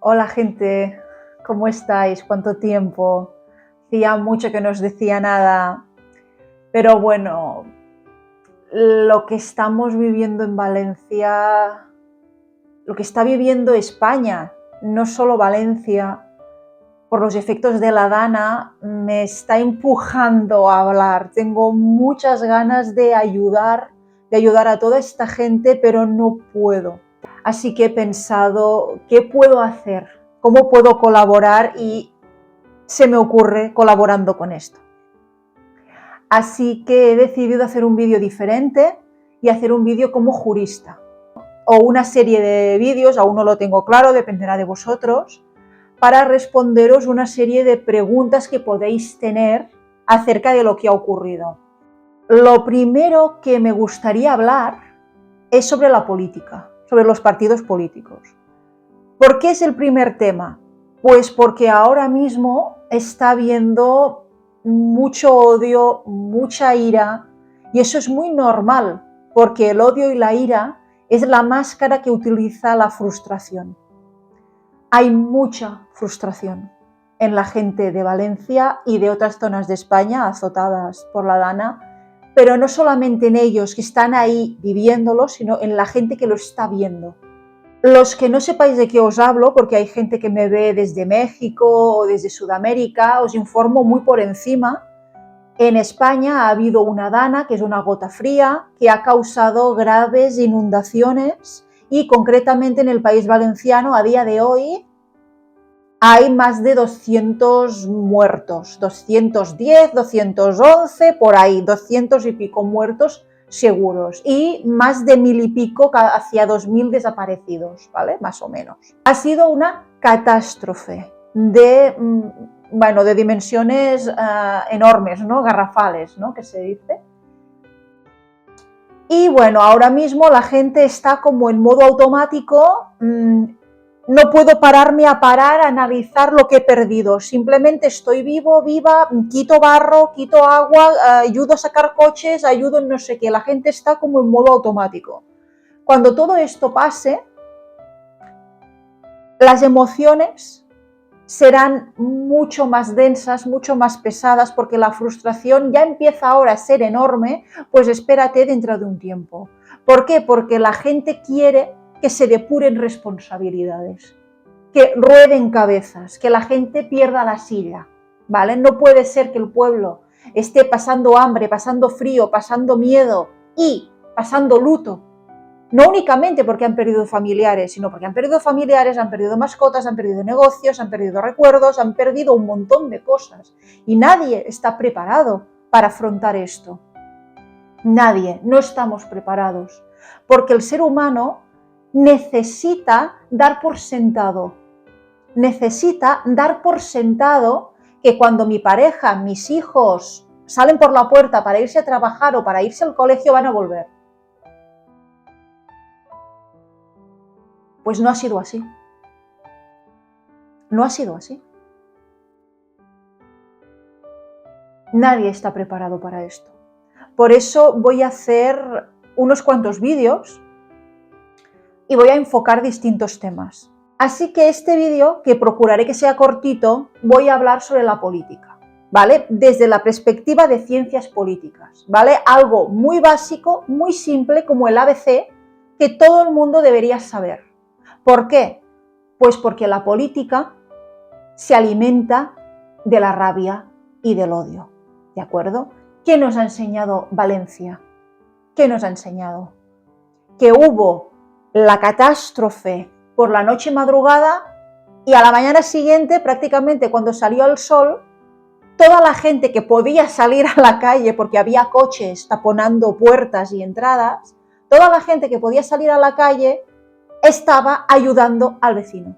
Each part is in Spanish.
Hola gente, ¿cómo estáis? ¿Cuánto tiempo? Hacía mucho que no os decía nada, pero bueno, lo que estamos viviendo en Valencia, lo que está viviendo España, no solo Valencia, por los efectos de la Dana, me está empujando a hablar. Tengo muchas ganas de ayudar a toda esta gente, pero no puedo. Así que he pensado, ¿qué puedo hacer? ¿Cómo puedo colaborar? Y se me ocurre colaborando con esto. Así que he decidido hacer un vídeo diferente y hacer un vídeo como jurista. O una serie de vídeos, aún no lo tengo claro, dependerá de vosotros, para responderos una serie de preguntas que podéis tener acerca de lo que ha ocurrido. Lo primero que me gustaría hablar es sobre la política, sobre los partidos políticos. ¿Por qué es el primer tema? Pues porque ahora mismo está habiendo mucho odio, mucha ira, y eso es muy normal, porque el odio y la ira es la máscara que utiliza la frustración. Hay mucha frustración en la gente de Valencia y de otras zonas de España azotadas por la Dana, pero no solamente en ellos que están ahí viviéndolo, sino en la gente que lo está viendo. Los que no sepáis de qué os hablo, porque hay gente que me ve desde México o desde Sudamérica, os informo muy por encima. En España ha habido una Dana, que es una gota fría, que ha causado graves inundaciones y concretamente en el País Valenciano a día de hoy hay más de 200 muertos, 210, 211, por ahí, 200 y pico muertos seguros y más de 1000 y pico, hacia 2000 desaparecidos, ¿vale? Más o menos. Ha sido una catástrofe de dimensiones enormes, ¿no? Garrafales, ¿no? Que se dice. Y bueno, ahora mismo la gente está como en modo automático. No puedo pararme a analizar lo que he perdido. Simplemente estoy vivo, viva, quito barro, quito agua, ayudo a sacar coches, ayudo en no sé qué. La gente está como en modo automático. Cuando todo esto pase, las emociones serán mucho más densas, mucho más pesadas, porque la frustración ya empieza ahora a ser enorme, pues espérate dentro de un tiempo. ¿Por qué? Porque la gente quiere que se depuren responsabilidades, que rueden cabezas, que la gente pierda la silla, ¿vale? No puede ser que el pueblo esté pasando hambre, pasando frío, pasando miedo y pasando luto. No únicamente porque han perdido familiares, sino porque han perdido familiares, han perdido mascotas, han perdido negocios, han perdido recuerdos, han perdido un montón de cosas. Y nadie está preparado para afrontar esto. Nadie, no estamos preparados. Porque el ser humano necesita dar por sentado. Necesita dar por sentado que cuando mi pareja, mis hijos salen por la puerta para irse a trabajar o para irse al colegio van a volver. Pues no ha sido así. No ha sido así. Nadie está preparado para esto. Por eso voy a hacer unos cuantos vídeos y voy a enfocar distintos temas. Así que este vídeo, que procuraré que sea cortito, voy a hablar sobre la política, ¿vale? Desde la perspectiva de ciencias políticas, ¿vale? Algo muy básico, muy simple, como el ABC, que todo el mundo debería saber. ¿Por qué? Pues porque la política se alimenta de la rabia y del odio, ¿de acuerdo? ¿Qué nos ha enseñado Valencia? ¿Qué nos ha enseñado? Que hubo la catástrofe por la noche madrugada y a la mañana siguiente, prácticamente cuando salió el sol, toda la gente que podía salir a la calle porque había coches taponando puertas y entradas, toda la gente que podía salir a la calle estaba ayudando al vecino.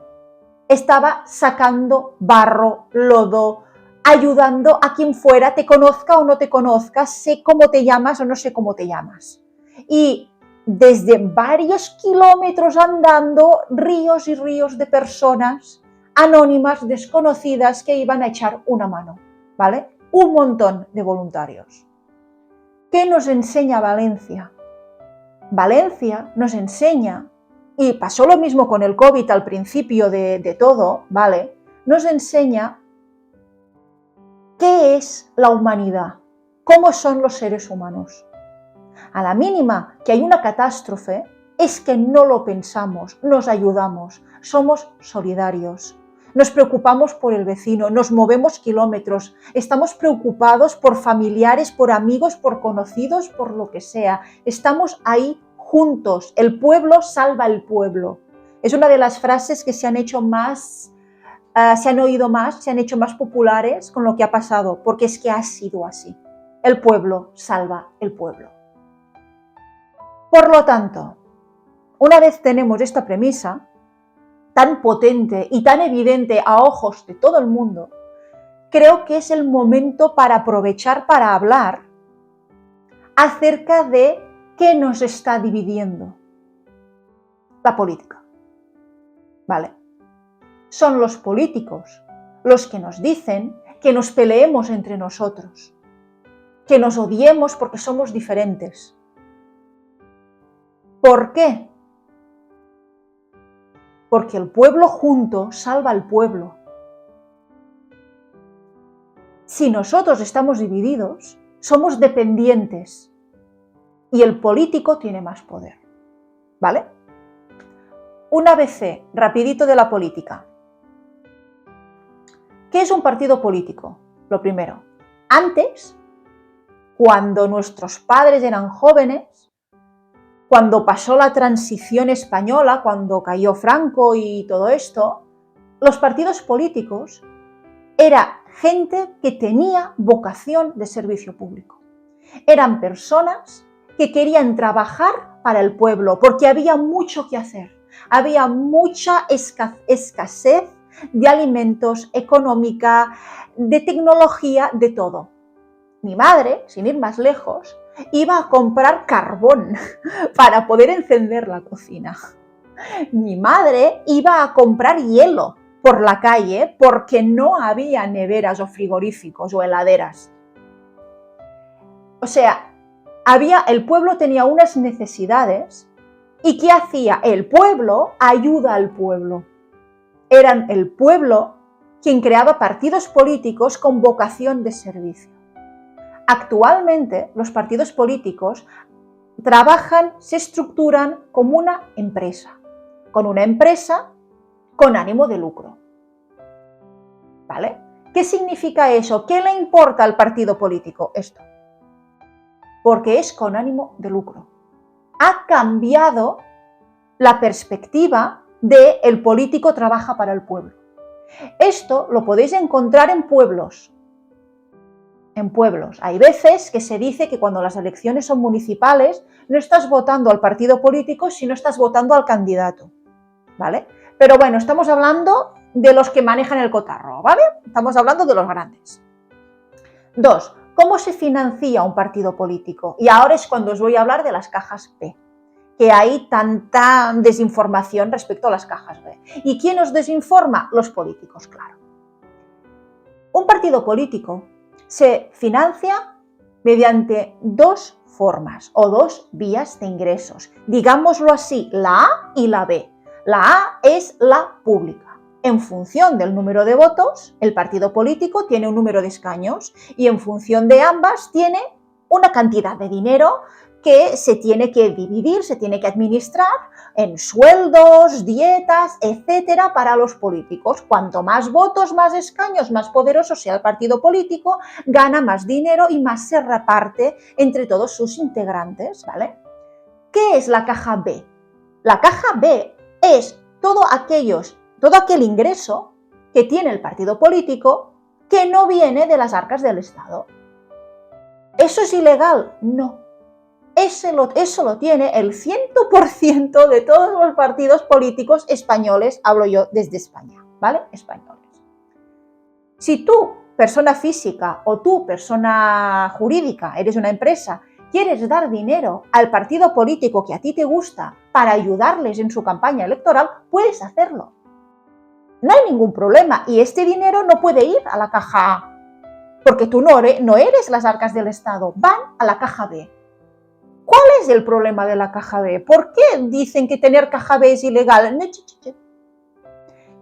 Estaba sacando barro, lodo, ayudando a quien fuera, te conozca o no te conozca, sé cómo te llamas o no sé cómo te llamas. Y desde varios kilómetros andando, ríos y ríos de personas anónimas, desconocidas, que iban a echar una mano, ¿vale? Un montón de voluntarios. ¿Qué nos enseña Valencia? Valencia nos enseña y pasó lo mismo con el COVID al principio de todo, ¿vale? Nos enseña qué es la humanidad, cómo son los seres humanos. A la mínima que hay una catástrofe, es que no lo pensamos, nos ayudamos, somos solidarios. Nos preocupamos por el vecino, nos movemos kilómetros, estamos preocupados por familiares, por amigos, por conocidos, por lo que sea. Estamos ahí juntos. El pueblo salva al pueblo. Es una de las frases que se han hecho más, se han oído más, se han hecho más populares con lo que ha pasado, porque es que ha sido así. El pueblo salva el pueblo. Por lo tanto, una vez tenemos esta premisa, tan potente y tan evidente a ojos de todo el mundo, creo que es el momento para aprovechar para hablar acerca de qué nos está dividiendo. La política. ¿Vale? Son los políticos los que nos dicen que nos peleemos entre nosotros, que nos odiemos porque somos diferentes. ¿Por qué? Porque el pueblo junto salva al pueblo. Si nosotros estamos divididos, somos dependientes y el político tiene más poder. ¿Vale? Un ABC rapidito de la política. ¿Qué es un partido político? Lo primero, antes, cuando nuestros padres eran jóvenes, cuando pasó la transición española, cuando cayó Franco y todo esto, los partidos políticos era gente que tenía vocación de servicio público. Eran personas que querían trabajar para el pueblo porque había mucho que hacer. Había mucha escasez de alimentos, económica, de tecnología, de todo. Mi madre, sin ir más lejos, iba a comprar carbón para poder encender la cocina. Mi madre iba a comprar hielo por la calle porque no había neveras o frigoríficos o heladeras. O sea, el pueblo tenía unas necesidades y ¿qué hacía? El pueblo ayuda al pueblo. Eran el pueblo quien creaba partidos políticos con vocación de servicio. Actualmente los partidos políticos trabajan, se estructuran como una empresa, con ánimo de lucro. ¿Vale? ¿Qué significa eso? ¿Qué le importa al partido político esto? Porque es con ánimo de lucro. Ha cambiado la perspectiva de el político trabaja para el pueblo. Esto lo podéis encontrar en pueblos. En pueblos. Hay veces que se dice que cuando las elecciones son municipales no estás votando al partido político, sino estás votando al candidato, ¿vale? Pero bueno, estamos hablando de los que manejan el cotarro, ¿vale? Estamos hablando de los grandes. 2. ¿Cómo se financia un partido político? Y ahora es cuando os voy a hablar de las cajas B, que hay tanta desinformación respecto a las cajas B. ¿Y quién os desinforma? Los políticos, claro. Un partido político se financia mediante dos formas o dos vías de ingresos. Digámoslo así, la A y la B. La A es la pública. En función del número de votos, el partido político tiene un número de escaños y en función de ambas tiene una cantidad de dinero que se tiene que dividir, se tiene que administrar en sueldos, dietas, etcétera, para los políticos. Cuanto más votos, más escaños, más poderoso sea el partido político, gana más dinero y más se reparte entre todos sus integrantes, ¿vale? ¿Qué es la caja B? La caja B es todo aquel ingreso que tiene el partido político que no viene de las arcas del Estado. ¿Eso es ilegal? No. Eso lo tiene el 100% de todos los partidos políticos españoles, hablo yo desde España, ¿vale? Españoles. Si tú, persona física o tú, persona jurídica, eres una empresa, quieres dar dinero al partido político que a ti te gusta para ayudarles en su campaña electoral, puedes hacerlo. No hay ningún problema y este dinero no puede ir a la caja A, porque tú no eres las arcas del Estado, van a la caja B. ¿Cuál es el problema de la caja B? ¿Por qué dicen que tener caja B es ilegal?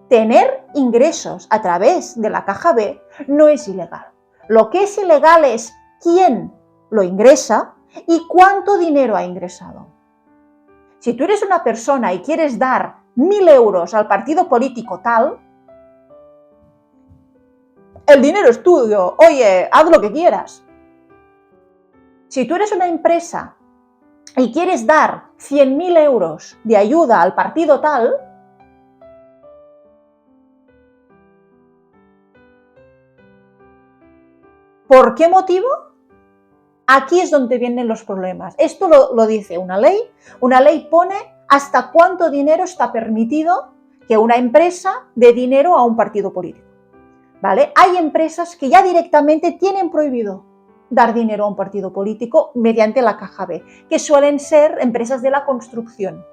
Tener ingresos a través de la caja B no es ilegal. Lo que es ilegal es quién lo ingresa y cuánto dinero ha ingresado. Si tú eres una persona y quieres dar 1.000 euros al partido político tal, el dinero es tuyo, oye, haz lo que quieras. Si tú eres una empresa y quieres dar 100.000 euros de ayuda al partido tal, ¿por qué motivo? Aquí es donde vienen los problemas. Esto lo dice una ley. Una ley pone hasta cuánto dinero está permitido que una empresa dé dinero a un partido político. ¿Vale? Hay empresas que ya directamente tienen prohibido dar dinero a un partido político mediante la caja B, que suelen ser empresas de la construcción.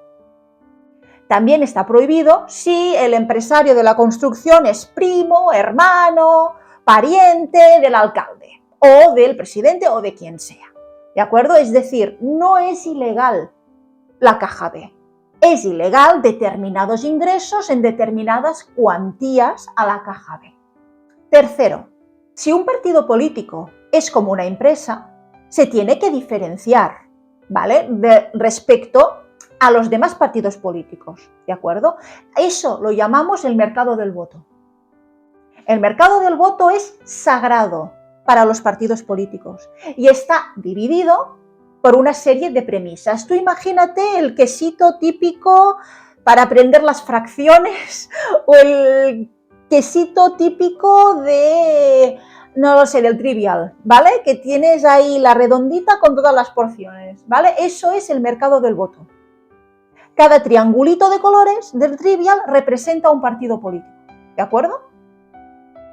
También está prohibido si el empresario de la construcción es primo, hermano, pariente del alcalde o del presidente o de quien sea. ¿De acuerdo? Es decir, no es ilegal la caja B. Es ilegal determinados ingresos en determinadas cuantías a la caja B. Tercero, si un partido político es como una empresa, se tiene que diferenciar, ¿vale? Respecto a los demás partidos políticos, ¿de acuerdo? Eso lo llamamos el mercado del voto. El mercado del voto es sagrado para los partidos políticos y está dividido por una serie de premisas. Tú imagínate el quesito típico para aprender las fracciones o el quesito típico de, no lo sé, del trivial, ¿vale? Que tienes ahí la redondita con todas las porciones, ¿vale? Eso es el mercado del voto. Cada triangulito de colores del trivial representa un partido político, ¿de acuerdo?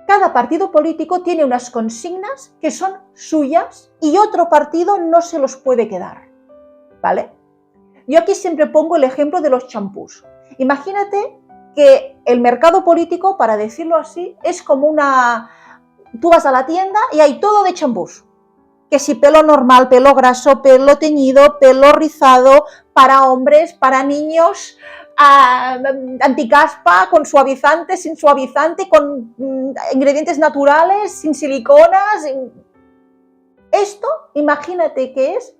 Cada partido político tiene unas consignas que son suyas y otro partido no se los puede quedar, ¿vale? Yo aquí siempre pongo el ejemplo de los champús. Imagínate que el mercado político, para decirlo así, es como una... Tú vas a la tienda y hay todo de champús. Que si pelo normal, pelo graso, pelo teñido, pelo rizado, para hombres, para niños, anticaspa, con suavizante, sin suavizante, con ingredientes naturales, sin siliconas. Esto, imagínate que es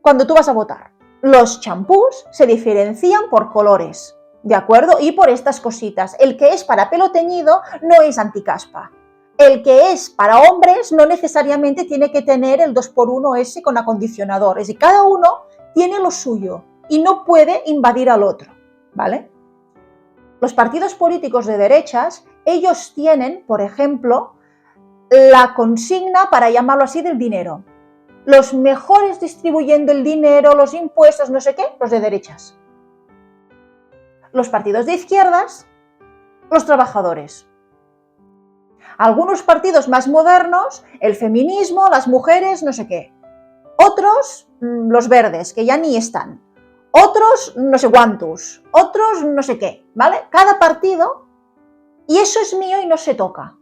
cuando tú vas a votar. Los champús se diferencian por colores, ¿de acuerdo? Y por estas cositas. El que es para pelo teñido no es anticaspa. El que es para hombres no necesariamente tiene que tener el 2x1 ese con acondicionador. Es decir, cada uno tiene lo suyo y no puede invadir al otro, ¿vale? Los partidos políticos de derechas, ellos tienen, por ejemplo, la consigna, para llamarlo así, del dinero. Los mejores distribuyendo el dinero, los impuestos, no sé qué, los de derechas. Los partidos de izquierdas, los trabajadores. Algunos partidos más modernos, el feminismo, las mujeres, no sé qué. Otros, los verdes, que ya ni están. Otros, no sé cuántos. Otros, no sé qué, ¿vale? Cada partido, y eso es mío y no se toca.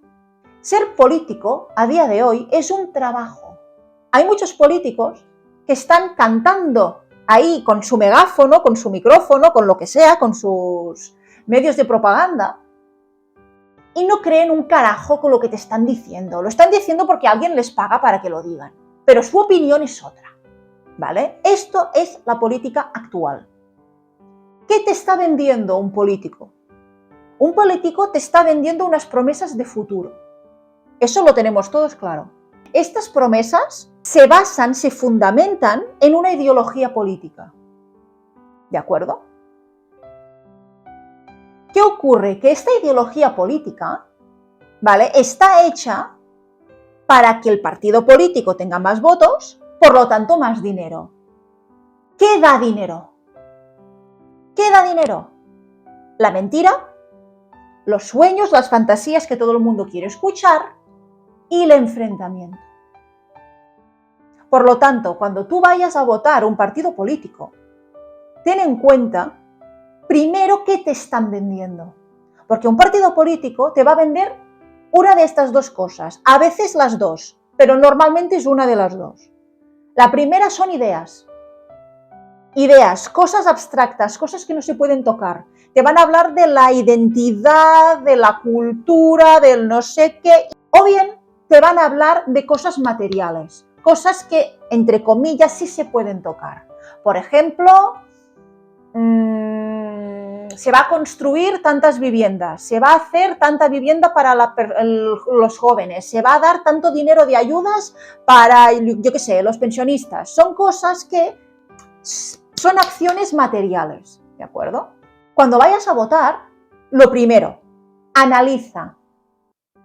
Ser político, a día de hoy, es un trabajo. Hay muchos políticos que están cantando ahí con su megáfono, con su micrófono, con lo que sea, con sus medios de propaganda, y no creen un carajo con lo que te están diciendo. Lo están diciendo porque alguien les paga para que lo digan, pero su opinión es otra, ¿vale? Esto es la política actual. ¿Qué te está vendiendo un político? Un político te está vendiendo unas promesas de futuro. Eso lo tenemos todos claro. Estas promesas se basan, se fundamentan en una ideología política, ¿de acuerdo? ¿Qué ocurre? Que esta ideología política, ¿vale?, está hecha para que el partido político tenga más votos, por lo tanto más dinero. ¿Qué da dinero? ¿Qué da dinero? La mentira, los sueños, las fantasías que todo el mundo quiere escuchar y el enfrentamiento. Por lo tanto, cuando tú vayas a votar un partido político, ten en cuenta primero qué te están vendiendo. Porque un partido político te va a vender una de estas dos cosas, a veces las dos, pero normalmente es una de las dos. La primera son ideas. ideas, cosas abstractas, cosas que no se pueden tocar. Te van a hablar de la identidad, de la cultura, del no sé qué, o bien te van a hablar de cosas materiales, cosas que, entre comillas, sí se pueden tocar. Por ejemplo, se va a construir tantas viviendas, se va a hacer tanta vivienda para los jóvenes, se va a dar tanto dinero de ayudas para, yo qué sé, los pensionistas. Son cosas que son acciones materiales, ¿de acuerdo? Cuando vayas a votar, lo primero, analiza,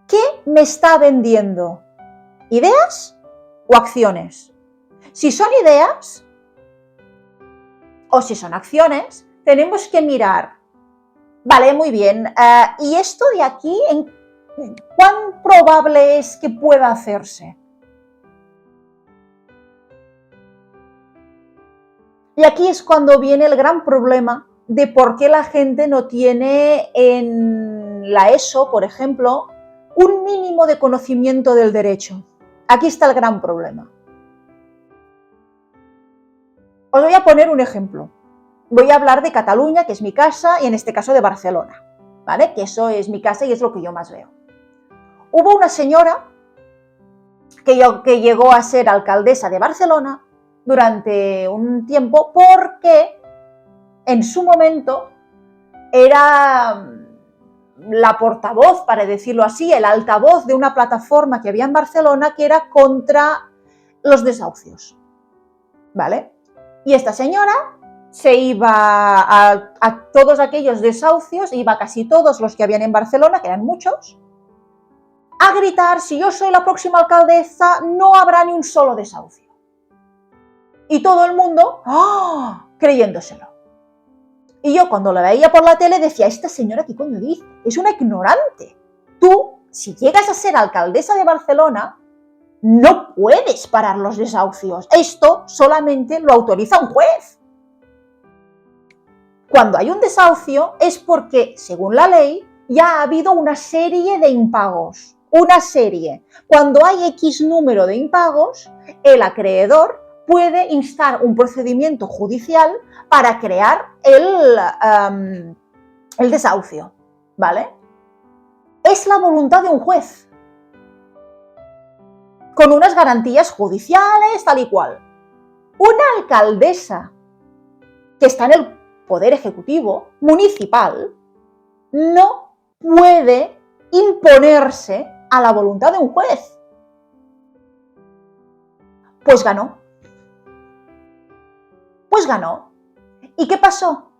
¿qué me está vendiendo? ¿Ideas o acciones? Si son ideas o si son acciones, tenemos que mirar, vale, muy bien, ¿y esto de aquí, cuán probable es que pueda hacerse? Y aquí es cuando viene el gran problema de por qué la gente no tiene en la ESO, por ejemplo, un mínimo de conocimiento del derecho. Aquí está el gran problema. Os voy a poner un ejemplo. Voy a hablar de Cataluña, que es mi casa, y en este caso de Barcelona, ¿vale? Que eso es mi casa y es lo que yo más veo. Hubo una señora que llegó a ser alcaldesa de Barcelona durante un tiempo porque en su momento era la portavoz, para decirlo así, el altavoz de una plataforma que había en Barcelona que era contra los desahucios, ¿vale? Y esta señora se iba a todos aquellos desahucios, iba a casi todos los que habían en Barcelona, que eran muchos, a gritar, si yo soy la próxima alcaldesa, no habrá ni un solo desahucio. Y todo el mundo, ¡oh!, creyéndoselo. Y yo cuando la veía por la tele decía, esta señora, ¿qué coño dice? Es una ignorante. Tú, si llegas a ser alcaldesa de Barcelona, no puedes parar los desahucios. Esto solamente lo autoriza un juez. Cuando hay un desahucio es porque, según la ley, ya ha habido una serie de impagos. Una serie. Cuando hay X número de impagos, el acreedor puede instar un procedimiento judicial para crear el desahucio, ¿vale? Es la voluntad de un juez, con unas garantías judiciales, tal y cual. Una alcaldesa que está en el poder ejecutivo municipal no puede imponerse a la voluntad de un juez. Pues ganó. Pues ganó. ¿Y qué pasó?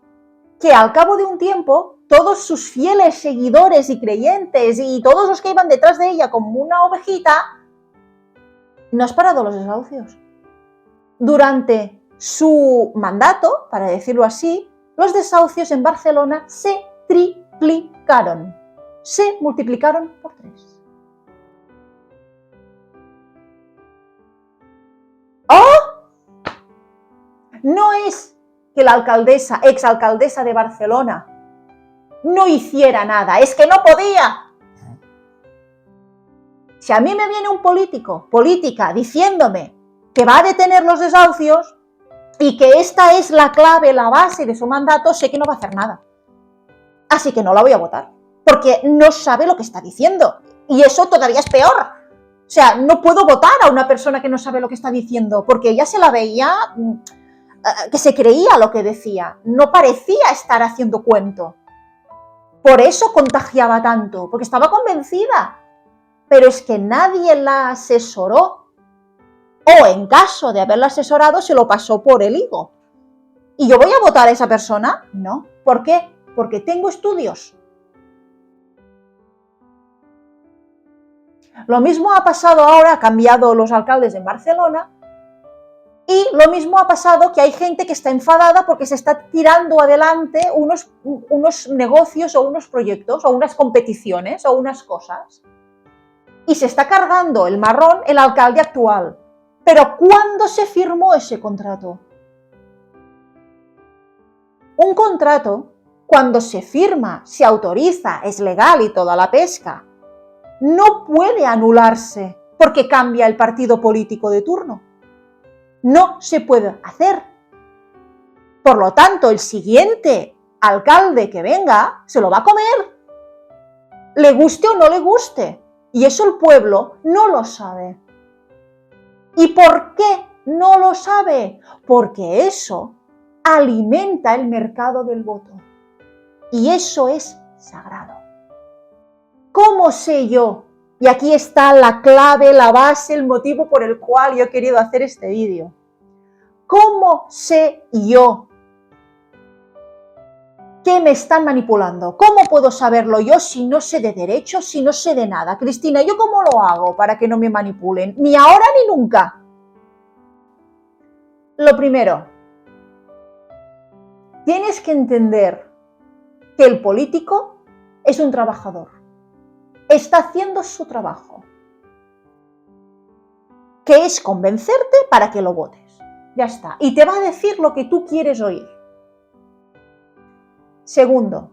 Que al cabo de un tiempo, todos sus fieles seguidores y creyentes y todos los que iban detrás de ella como una ovejita, no has parado los desahucios. Durante su mandato, para decirlo así, los desahucios en Barcelona se triplicaron. Se multiplicaron por 3. ¡Oh! No es que la alcaldesa, exalcaldesa de Barcelona, no hiciera nada, es que no podía. Si a mí me viene un política, diciéndome que va a detener los desahucios y que esta es la clave, la base de su mandato, sé que no va a hacer nada. Así que no la voy a votar, porque no sabe lo que está diciendo. Y eso todavía es peor. O sea, no puedo votar a una persona que no sabe lo que está diciendo, porque ella se la veía que se creía lo que decía, no parecía estar haciendo cuento. Por eso contagiaba tanto, porque estaba convencida. Pero es que nadie la asesoró, o en caso de haberla asesorado, se lo pasó por el higo. ¿Y yo voy a votar a esa persona? No. ¿Por qué? Porque tengo estudios. Lo mismo ha pasado ahora, ha cambiado los alcaldes en Barcelona, y lo mismo ha pasado que hay gente que está enfadada porque se está tirando adelante unos negocios o unos proyectos o unas competiciones o unas cosas. Y se está cargando el marrón el alcalde actual. Pero ¿cuándo se firmó ese contrato? Un contrato, cuando se firma, se autoriza, es legal y toda la pesca, no puede anularse porque cambia el partido político de turno. No se puede hacer. Por lo tanto, el siguiente alcalde que venga se lo va a comer, le guste o no le guste. Y eso el pueblo no lo sabe. ¿Y por qué no lo sabe? Porque eso alimenta el mercado del voto. Y eso es sagrado. ¿Cómo sé yo? Y aquí está la clave, la base, el motivo por el cual yo he querido hacer este vídeo. ¿Cómo sé yo que me están manipulando? ¿Cómo puedo saberlo yo si no sé de derecho, si no sé de nada? Cristina, ¿yo cómo lo hago para que no me manipulen? Ni ahora ni nunca. Lo primero, tienes que entender que el político es un trabajador. Está haciendo su trabajo, que es convencerte para que lo votes. Ya está. Y te va a decir lo que tú quieres oír. Segundo,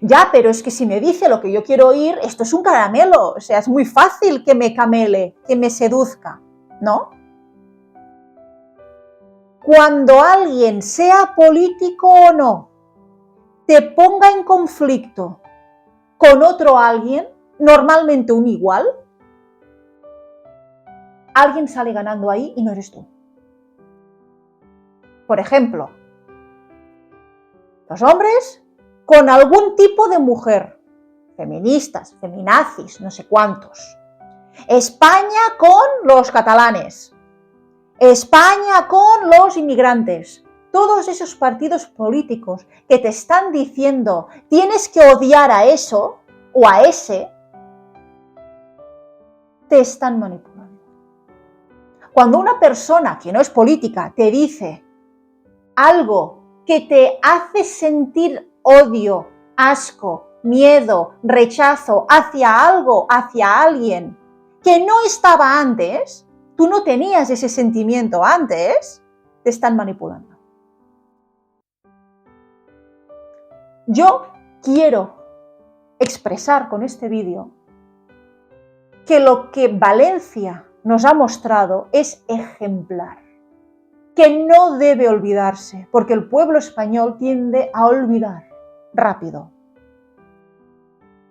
ya, pero es que si me dice lo que yo quiero oír, esto es un caramelo. O sea, es muy fácil que me camele, que me seduzca, ¿no? Cuando alguien, sea político o no, te ponga en conflicto con otro alguien, normalmente un igual, alguien sale ganando ahí y no eres tú. Por ejemplo, los hombres con algún tipo de mujer, feministas, feminazis, no sé cuántos. España con los catalanes, España con los inmigrantes. Todos esos partidos políticos que te están diciendo tienes que odiar a eso o a ese, te están manipulando. Cuando una persona que no es política te dice algo que te hace sentir odio, asco, miedo, rechazo hacia algo, hacia alguien que no estaba antes, tú no tenías ese sentimiento antes, te están manipulando. Yo quiero expresar con este vídeo que lo que Valencia nos ha mostrado es ejemplar, que no debe olvidarse, porque el pueblo español tiende a olvidar rápido.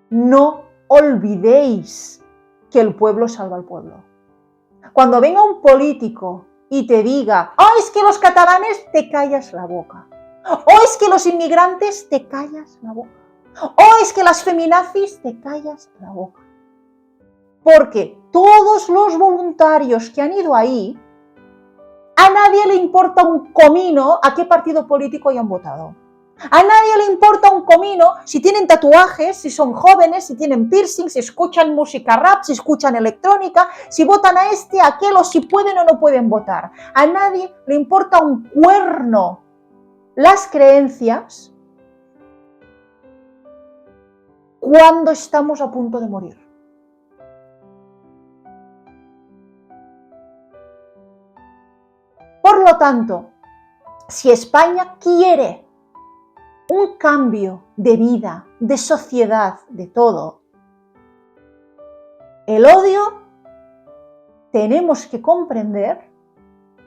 No olvidéis que el pueblo salva al pueblo. Cuando venga un político y te diga, oh, es que los catalanes, te callas la boca. O es que los inmigrantes, te callas la boca. O es que las feminazis, te callas la boca. Porque todos los voluntarios que han ido ahí, a nadie le importa un comino a qué partido político hayan votado. A nadie le importa un comino si tienen tatuajes, si son jóvenes, si tienen piercing, si escuchan música rap, si escuchan electrónica, si votan a este, a aquel o si pueden o no pueden votar. A nadie le importa un cuerno las creencias cuando estamos a punto de morir. Por lo tanto, si España quiere un cambio de vida, de sociedad, de todo, el odio, tenemos que comprender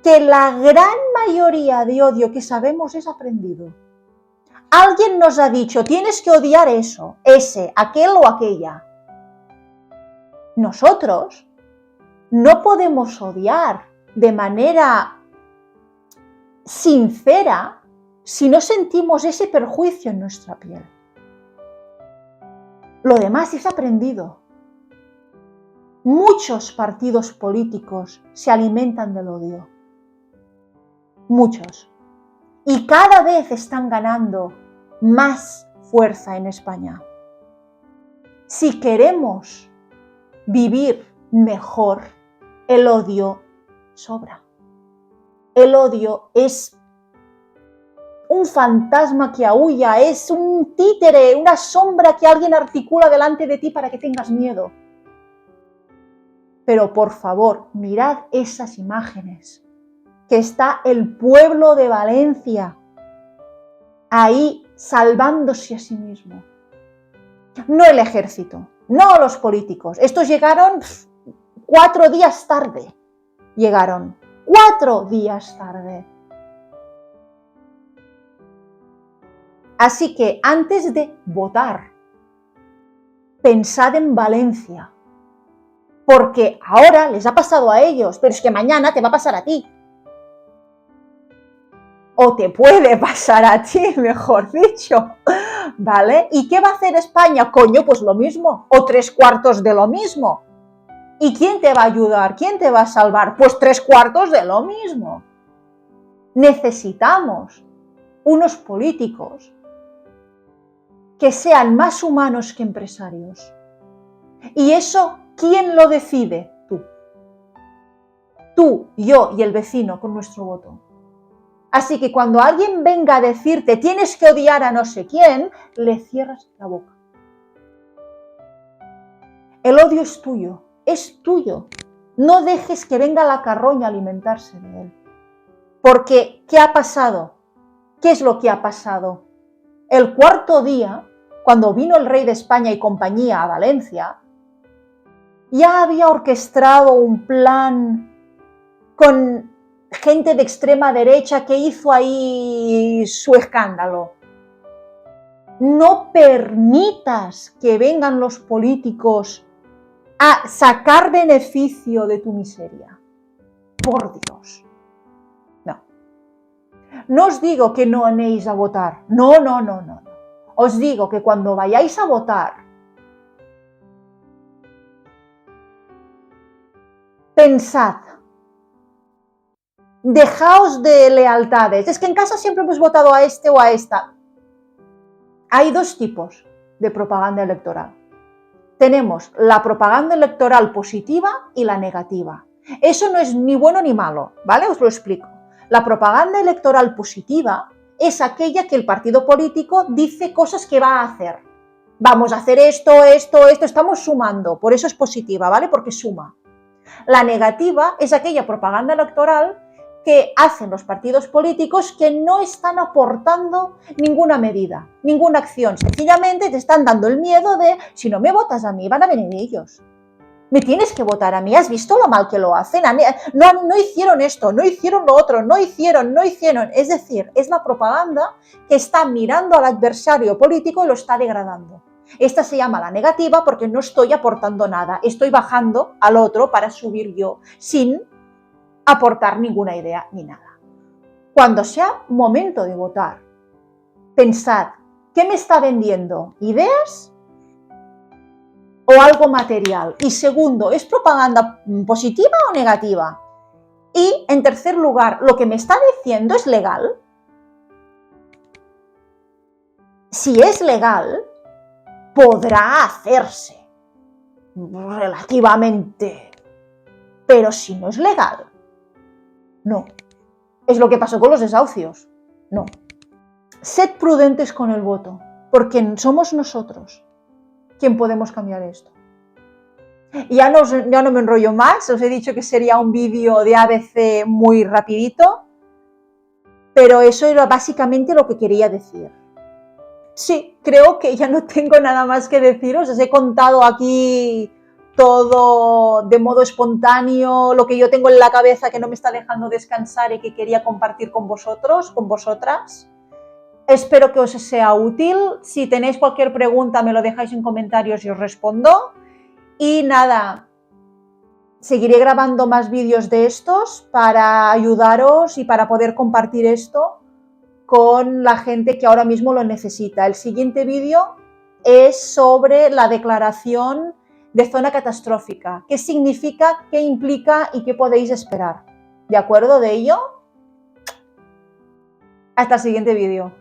que la gran mayoría de odio que sabemos es aprendido. Alguien nos ha dicho, tienes que odiar eso, ese, aquel o aquella. Nosotros no podemos odiar de manera sincera si no sentimos ese perjuicio en nuestra piel. Lo demás es aprendido. Muchos partidos políticos se alimentan del odio. Muchos. Y cada vez están ganando más fuerza en España. Si queremos vivir mejor, el odio sobra. El odio es un fantasma que aúlla, es un títere, una sombra que alguien articula delante de ti para que tengas miedo. Pero por favor, mirad esas imágenes, que está el pueblo de Valencia ahí salvándose a sí mismo. No el ejército, no los políticos. Estos llegaron 4 días tarde. Llegaron 4 días tarde. Así que antes de votar, pensad en Valencia, porque ahora les ha pasado a ellos, pero es que mañana te va a pasar a ti. O te puede pasar a ti, mejor dicho, ¿vale? ¿Y qué va a hacer España? Coño, pues lo mismo, o 3/4 de lo mismo. ¿Y quién te va a ayudar? ¿Quién te va a salvar? Pues 3/4 de lo mismo. Necesitamos unos políticos que sean más humanos que empresarios. Y eso, ¿quién lo decide? Tú. Tú, yo y el vecino con nuestro voto. Así que cuando alguien venga a decirte tienes que odiar a no sé quién, le cierras la boca. El odio es tuyo, es tuyo. No dejes que venga la carroña a alimentarse de él. Porque, ¿qué ha pasado? ¿Qué es lo que ha pasado? El cuarto día, cuando vino el rey de España y compañía a Valencia, ya había orquestado un plan con gente de extrema derecha que hizo ahí su escándalo. No permitas que vengan los políticos a sacar beneficio de tu miseria. Por Dios. No. No os digo que no anéis a votar. No. Os digo que cuando vayáis a votar, pensad. Dejaos de lealtades. Es que en casa siempre hemos votado a este o a esta. Hay dos tipos de propaganda electoral. Tenemos la propaganda electoral positiva y la negativa. Eso no es ni bueno ni malo, ¿vale? Os lo explico. La propaganda electoral positiva es aquella que el partido político dice cosas que va a hacer. Vamos a hacer esto, estamos sumando, por eso es positiva, ¿vale? Porque suma. La negativa es aquella propaganda electoral que hacen los partidos políticos que no están aportando ninguna medida, ninguna acción. Sencillamente te están dando el miedo de, si no me votas a mí, van a venir ellos. Me tienes que votar a mí, ¿has visto lo mal que lo hacen? No hicieron esto, no hicieron lo otro, no hicieron. Es decir, es la propaganda que está mirando al adversario político y lo está degradando. Esta se llama la negativa porque no estoy aportando nada, estoy bajando al otro para subir yo, sin aportar ninguna idea ni nada. Cuando sea momento de votar, pensad, ¿qué me está vendiendo? ¿Ideas o algo material? Y segundo, ¿es propaganda positiva o negativa? Y en tercer lugar, ¿lo que me está diciendo es legal? Si es legal, podrá hacerse relativamente, pero si no es legal, no. Es lo que pasó con los desahucios. No. Sed prudentes con el voto, porque somos nosotros quien podemos cambiar esto. Ya no me enrollo más, os he dicho que sería un vídeo de ABC muy rapidito, pero eso era básicamente lo que quería decir. Sí, creo que ya no tengo nada más que deciros, os he contado aquí todo de modo espontáneo, lo que yo tengo en la cabeza que no me está dejando descansar y que quería compartir con vosotros, con vosotras. Espero que os sea útil. Si tenéis cualquier pregunta me lo dejáis en comentarios y os respondo. Y nada, seguiré grabando más vídeos de estos para ayudaros y para poder compartir esto con la gente que ahora mismo lo necesita. El siguiente vídeo es sobre la declaración de zona catastrófica. ¿Qué significa, qué implica y qué podéis esperar? ¿De acuerdo de ello? Hasta el siguiente vídeo.